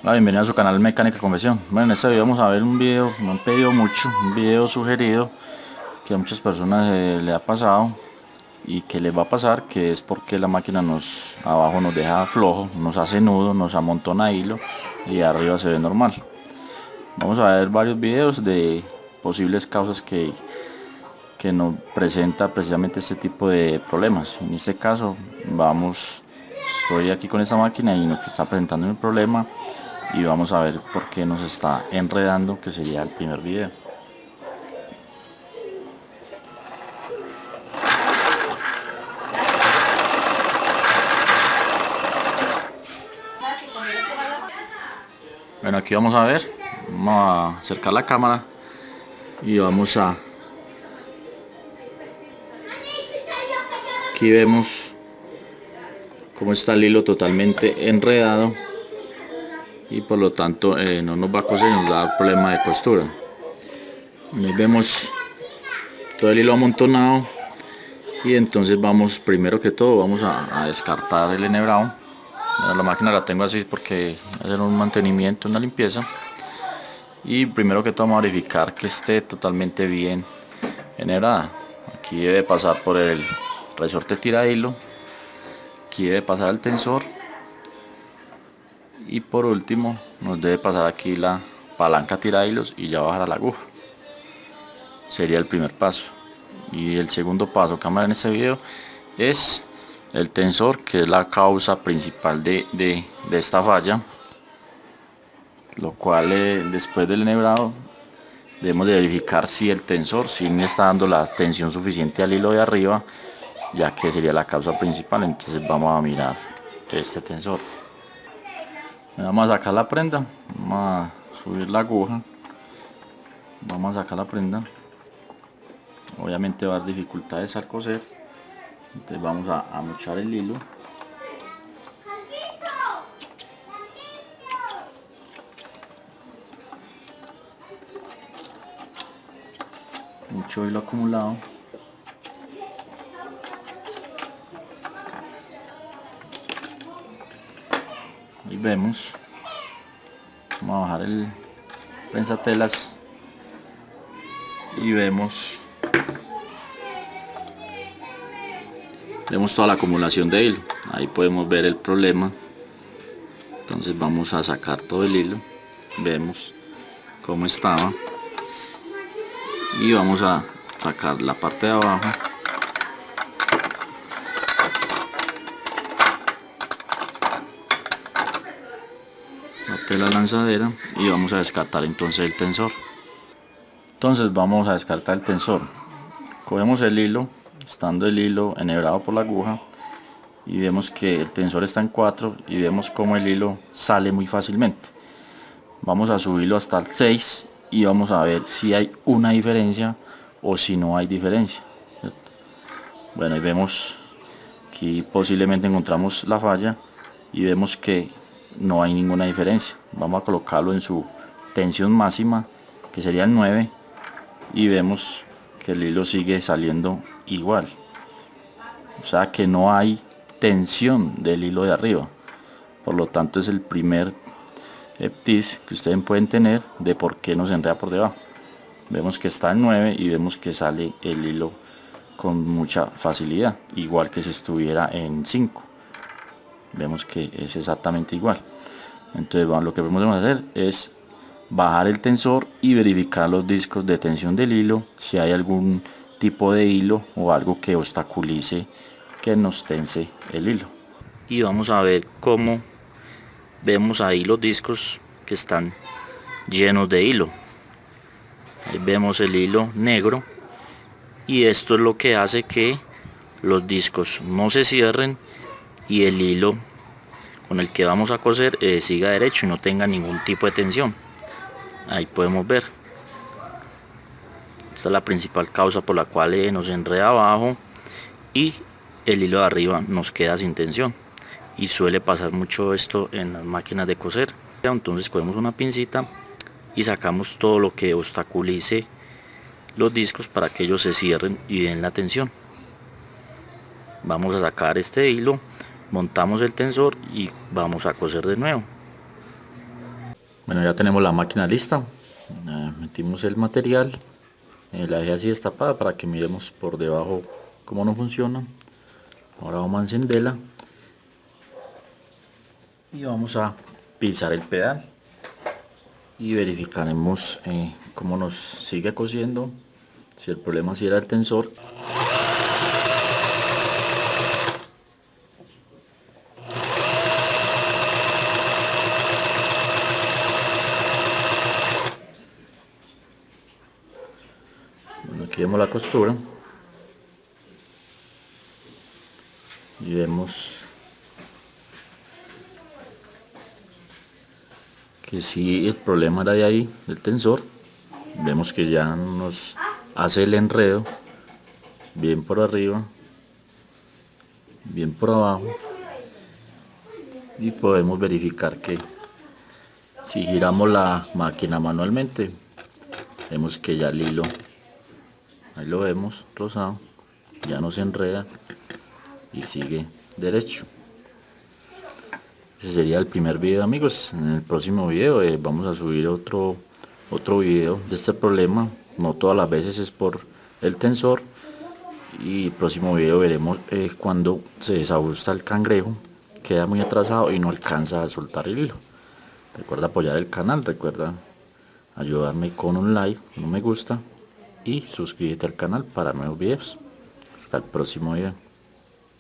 Hola, bienvenido a su canal Mecánica Confesión. Bueno, en este video vamos a ver un video, me han pedido mucho, un video sugerido que a muchas personas le ha pasado y que les va a pasar, que es porque la máquina abajo nos deja flojo, nos hace nudo, nos amontona hilo y arriba se ve normal. Vamos a ver varios videos de posibles causas que nos presenta precisamente este tipo de problemas. En este caso estoy aquí con esta máquina y nos está presentando un problema y vamos a ver por qué nos está enredando, que sería el primer video. Bueno, aquí vamos a ver, vamos a acercar la cámara y aquí vemos cómo está el hilo totalmente enredado y por lo tanto no nos va a coser, nos va a dar problema de costura. Ahí vemos todo el hilo amontonado y entonces primero que todo vamos a descartar el enhebrado. La máquina la tengo así porque hacer un mantenimiento, una limpieza, y primero que todo vamos a verificar que esté totalmente bien enhebrada. Aquí debe pasar por el resorte tira hilo, aquí debe pasar el tensor y por último nos debe pasar aquí la palanca tira hilos y ya bajar a la aguja. Sería el primer paso. Y el segundo paso que vamos a ver en este video es el tensor, que es la causa principal de esta falla, lo cual después del enhebrado debemos de verificar si el tensor sí me está dando la tensión suficiente al hilo de arriba, ya que sería la causa principal. Entonces vamos a mirar este tensor. Vamos a sacar la prenda, vamos a subir la aguja, vamos a sacar la prenda. Obviamente va a dar dificultades al coser, entonces vamos a mochar el hilo. Mucho hilo acumulado. Ahí vemos. Vamos a bajar el prensatelas y vemos toda la acumulación de hilo. Ahí podemos ver el problema. Entonces vamos a sacar todo el hilo, vemos cómo estaba y vamos a sacar la parte de abajo. La tela lanzadera y vamos a descartar entonces el tensor. Entonces vamos a descartar el tensor. Cogemos el hilo, estando el hilo enhebrado por la aguja, y vemos que el tensor está en 4 y vemos como el hilo sale muy fácilmente. Vamos a subirlo hasta el 6 y vamos a ver si hay una diferencia o si no hay diferencia, ¿cierto? Bueno, ahí vemos, aquí posiblemente encontramos la falla y vemos que no hay ninguna diferencia. Vamos a colocarlo en su tensión máxima, que sería el 9, y vemos que el hilo sigue saliendo igual, o sea que no hay tensión del hilo de arriba. Por lo tanto es el primer tips que ustedes pueden tener de por qué nos enreda por debajo. Vemos que está en 9 y vemos que sale el hilo con mucha facilidad, igual que si estuviera en 5. Vemos que es exactamente igual. Entonces lo que podemos hacer es bajar el tensor y verificar los discos de tensión del hilo, si hay algún tipo de hilo o algo que obstaculice que nos tense el hilo. Y vamos a ver cómo vemos ahí los discos que están llenos de hilo. Ahí vemos el hilo negro y esto es lo que hace que los discos no se cierren y el hilo con el que vamos a coser siga derecho y no tenga ningún tipo de tensión. Ahí podemos ver, esta es la principal causa por la cual nos enreda abajo y el hilo de arriba nos queda sin tensión, y suele pasar mucho esto en las máquinas de coser. Entonces cogemos una pincita y sacamos todo lo que obstaculice los discos para que ellos se cierren y den la tensión. Vamos a sacar este hilo, montamos el tensor y vamos a coser de nuevo. Bueno, ya tenemos la máquina lista. Metimos el material, la dejé así destapada para que miremos por debajo cómo no funciona. Ahora vamos a encenderla y vamos a pisar el pedal y verificaremos cómo nos sigue cosiendo, si el problema si era el tensor. Bueno, aquí vemos la costura y vemos que si el problema era de ahí, del tensor. Vemos que ya nos hace el enredo bien por arriba, bien por abajo, y podemos verificar que si giramos la máquina manualmente, vemos que ya el hilo, ahí lo vemos rosado, ya no se enreda y sigue derecho. Ese sería el primer video, amigos. En el próximo video vamos a subir otro video de este problema. No todas las veces es por el tensor. Y el próximo video veremos cuando se desajusta el cangrejo, queda muy atrasado y no alcanza a soltar el hilo. Recuerda apoyar el canal, recuerda ayudarme con un like, un me gusta y suscríbete al canal para nuevos videos. Hasta el próximo video.